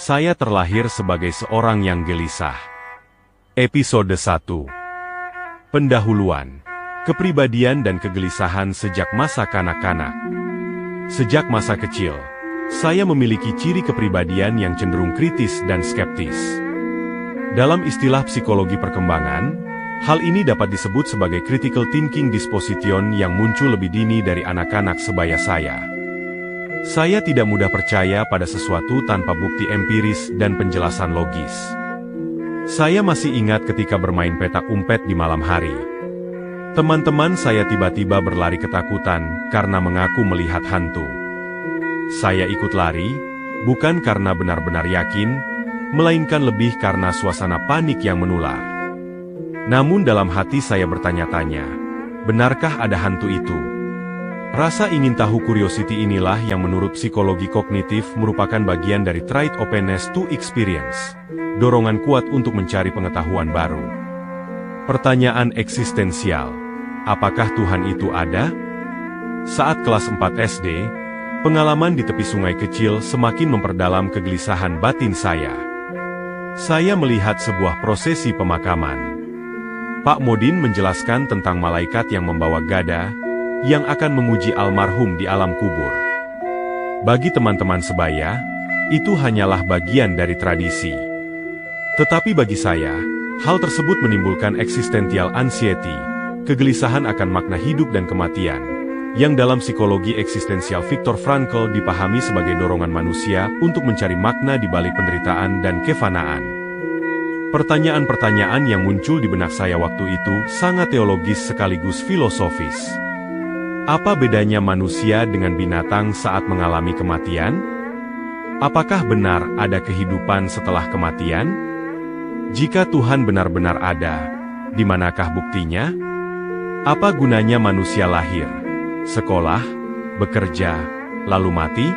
Saya terlahir sebagai seorang yang gelisah. Episode 1. Pendahuluan. Kepribadian dan kegelisahan sejak masa kanak-kanak. Sejak masa kecil, saya memiliki ciri kepribadian yang cenderung kritis dan skeptis. Dalam istilah psikologi perkembangan, hal ini dapat disebut sebagai critical thinking disposition yang muncul lebih dini dari anak-anak sebaya saya. Saya tidak mudah percaya pada sesuatu tanpa bukti empiris dan penjelasan logis. Saya masih ingat ketika bermain petak umpet di malam hari. Teman-teman saya tiba-tiba berlari ketakutan karena mengaku melihat hantu. Saya ikut lari, bukan karena benar-benar yakin, melainkan lebih karena suasana panik yang menular. Namun dalam hati saya bertanya-tanya, benarkah ada hantu itu? Rasa ingin tahu curiosity inilah yang menurut psikologi kognitif merupakan bagian dari trait openness to experience, dorongan kuat untuk mencari pengetahuan baru. Pertanyaan eksistensial, apakah Tuhan itu ada? Saat kelas 4 SD, pengalaman di tepi sungai kecil semakin memperdalam kegelisahan batin saya. Saya melihat sebuah prosesi pemakaman. Pak Modin menjelaskan tentang malaikat yang membawa gada, yang akan menguji almarhum di alam kubur. Bagi teman-teman sebaya, itu hanyalah bagian dari tradisi. Tetapi bagi saya, hal tersebut menimbulkan existential anxiety, kegelisahan akan makna hidup dan kematian, yang dalam psikologi eksistensial Viktor Frankl dipahami sebagai dorongan manusia untuk mencari makna di balik penderitaan dan kefanaan. Pertanyaan-pertanyaan yang muncul di benak saya waktu itu sangat teologis sekaligus filosofis. Apa bedanya manusia dengan binatang saat mengalami kematian? Apakah benar ada kehidupan setelah kematian? Jika Tuhan benar-benar ada, di manakah buktinya? Apa gunanya manusia lahir, sekolah, bekerja, lalu mati?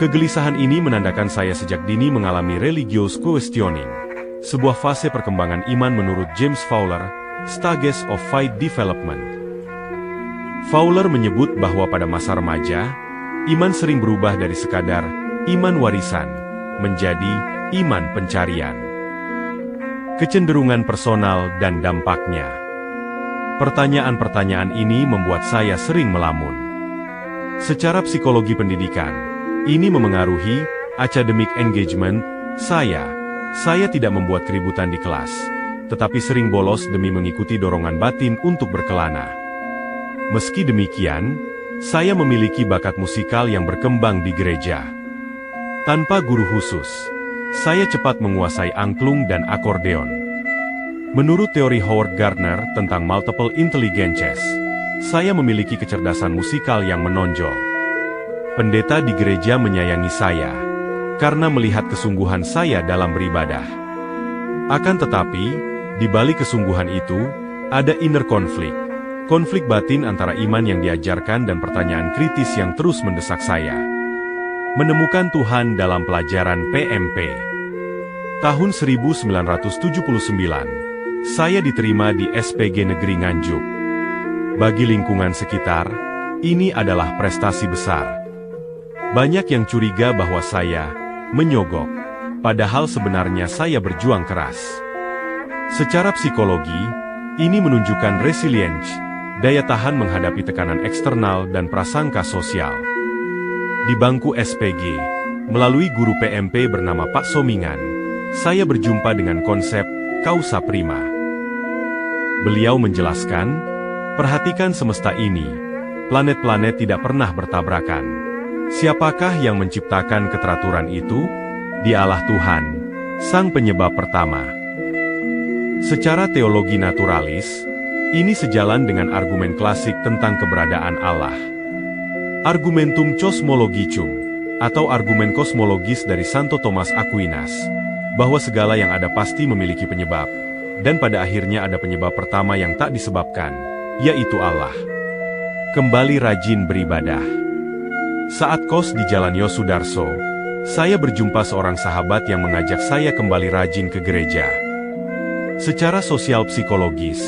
Kegelisahan ini menandakan saya sejak dini mengalami religious questioning, sebuah fase perkembangan iman menurut James Fowler, Stages of Faith Development. Fowler menyebut bahwa pada masa remaja, iman sering berubah dari sekadar iman warisan menjadi iman pencarian. Kecenderungan personal dan dampaknya. Pertanyaan-pertanyaan ini membuat saya sering melamun. Secara psikologi pendidikan, ini memengaruhi academic engagement saya. Saya tidak membuat keributan di kelas, tetapi sering bolos demi mengikuti dorongan batin untuk berkelana. Meski demikian, saya memiliki bakat musikal yang berkembang di gereja. Tanpa guru khusus, saya cepat menguasai angklung dan akordeon. Menurut teori Howard Gardner tentang multiple intelligences, saya memiliki kecerdasan musikal yang menonjol. Pendeta di gereja menyayangi saya, karena melihat kesungguhan saya dalam beribadah. Akan tetapi, di balik kesungguhan itu, ada inner conflict. Konflik batin antara iman yang diajarkan dan pertanyaan kritis yang terus mendesak saya. Menemukan Tuhan dalam pelajaran PMP. Tahun 1979, saya diterima di SPG Negeri Nganjuk. Bagi lingkungan sekitar, ini adalah prestasi besar. Banyak yang curiga bahwa saya menyogok, padahal sebenarnya saya berjuang keras. Secara psikologi, ini menunjukkan resilience, daya tahan menghadapi tekanan eksternal dan prasangka sosial. Di bangku SPG, melalui guru PMP bernama Pak Somingan, saya berjumpa dengan konsep causa prima. Beliau menjelaskan, perhatikan semesta ini, planet-planet tidak pernah bertabrakan. Siapakah yang menciptakan keteraturan itu? Dialah Tuhan, Sang Penyebab pertama. Secara teologi naturalis, ini sejalan dengan argumen klasik tentang keberadaan Allah. Argumentum cosmologicum, atau argumen kosmologis dari Santo Thomas Aquinas, bahwa segala yang ada pasti memiliki penyebab, dan pada akhirnya ada penyebab pertama yang tak disebabkan, yaitu Allah. Kembali rajin beribadah. Saat kos di Jalan Yosudarso, saya berjumpa seorang sahabat yang mengajak saya kembali rajin ke gereja. Secara sosial psikologis,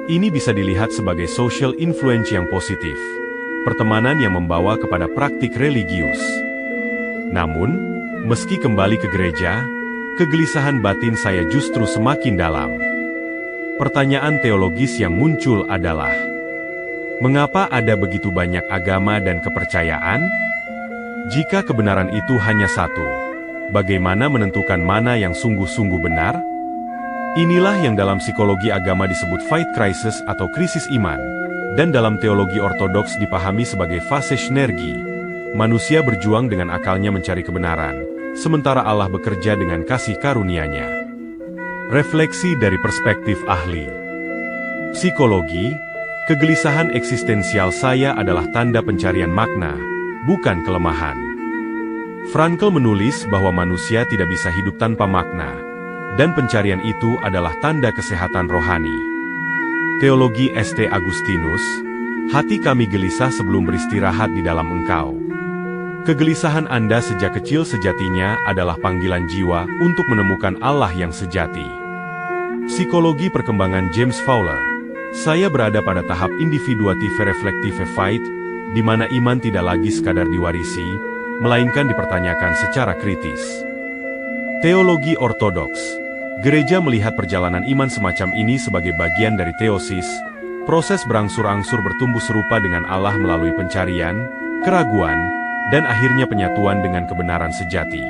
ini bisa dilihat sebagai social influence yang positif, pertemanan yang membawa kepada praktik religius. Namun, Meski kembali ke gereja, kegelisahan batin saya justru semakin dalam. Pertanyaan teologis yang muncul adalah, mengapa ada begitu banyak agama dan kepercayaan? Jika kebenaran itu hanya satu, bagaimana menentukan mana yang sungguh-sungguh benar? Inilah yang dalam psikologi agama disebut faith crisis atau krisis iman, dan dalam teologi ortodoks dipahami sebagai fase synergi. Manusia berjuang dengan akalnya mencari kebenaran, sementara Allah bekerja dengan kasih karunia-Nya. Refleksi dari perspektif ahli psikologi, kegelisahan eksistensial saya adalah tanda pencarian makna, bukan kelemahan. Frankl menulis bahwa manusia tidak bisa hidup tanpa makna, dan pencarian itu adalah tanda kesehatan rohani. Teologi St. Agustinus, hati kami gelisah sebelum beristirahat di dalam Engkau. Kegelisahan Anda sejak kecil sejatinya adalah panggilan jiwa untuk menemukan Allah yang sejati. Psikologi perkembangan James Fowler, saya berada pada tahap individuative reflective faith, di mana iman tidak lagi sekadar diwarisi, melainkan dipertanyakan secara kritis. Teologi ortodoks, gereja melihat perjalanan iman semacam ini sebagai bagian dari teosis, proses berangsur-angsur bertumbuh serupa dengan Allah melalui pencarian, keraguan, dan akhirnya penyatuan dengan kebenaran sejati.